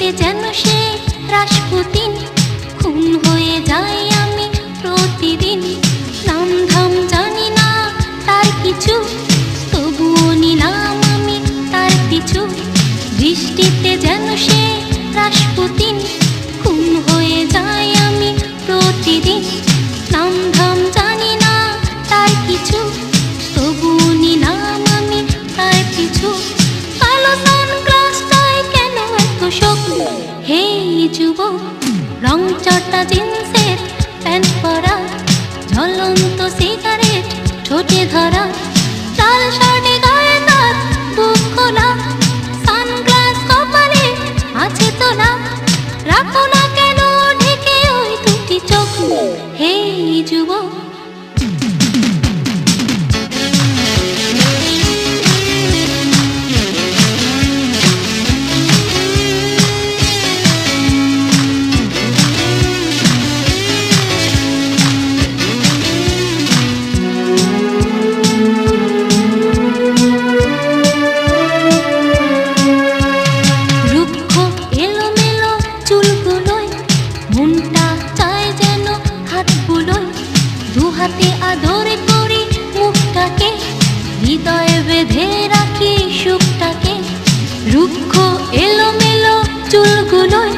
বৃষ্টিতে যেন সে রাসপুতিন, খুন হয়ে যাই আমি প্রতিদিন। নাম ধাম জানি না তার কিছু, তবুও নিলাম আমি তার পিছু। বৃষ্টিতে যেন সে রাসপুতিন, খুন হয়ে যাই আমি প্রতিদিন। নাম ধাম জানি না তার কিছু, তবুও নিলাম আমি তার পিছু। কালো সানগ্লাসটায় কেন এত শোক? হে যুবক, রং চটা জিন্সের প্যান্ট পরা, ঝলন্ত সিগারেট ঠোঁটে ধরা, লাল শার্টে গায়ে তার বুক খোলা, সানগ্লাস কপালে আছে তোলা। রাখো না কেন ঢেকে ওই দুটি চোখ? হে যুবক, হাতে আদরে করি মুখটাকে, হৃদয়ে বেঁধে রাখি সুখটাকে। রুক্ষ এলোমেলো চুলগুলোয়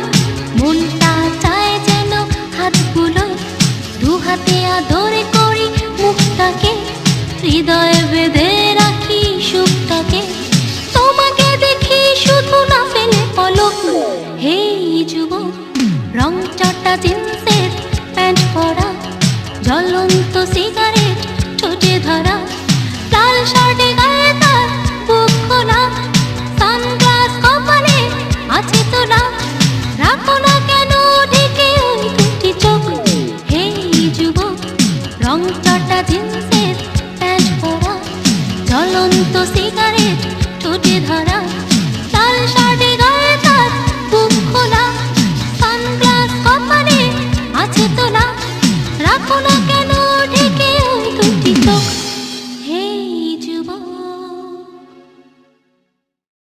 মনটা চায় যেন হাতগুলোয়, দু হাতে আদরে করি মুখটাকে, হৃদয়ে বেঁধে রাখি সুখটাকে। তোমাকে দেখি শুধু না ফেলে পলক। হে যুবক, রং চটা জিন্সের প্যান্ট পরা, ঝলন্ত সিগারেট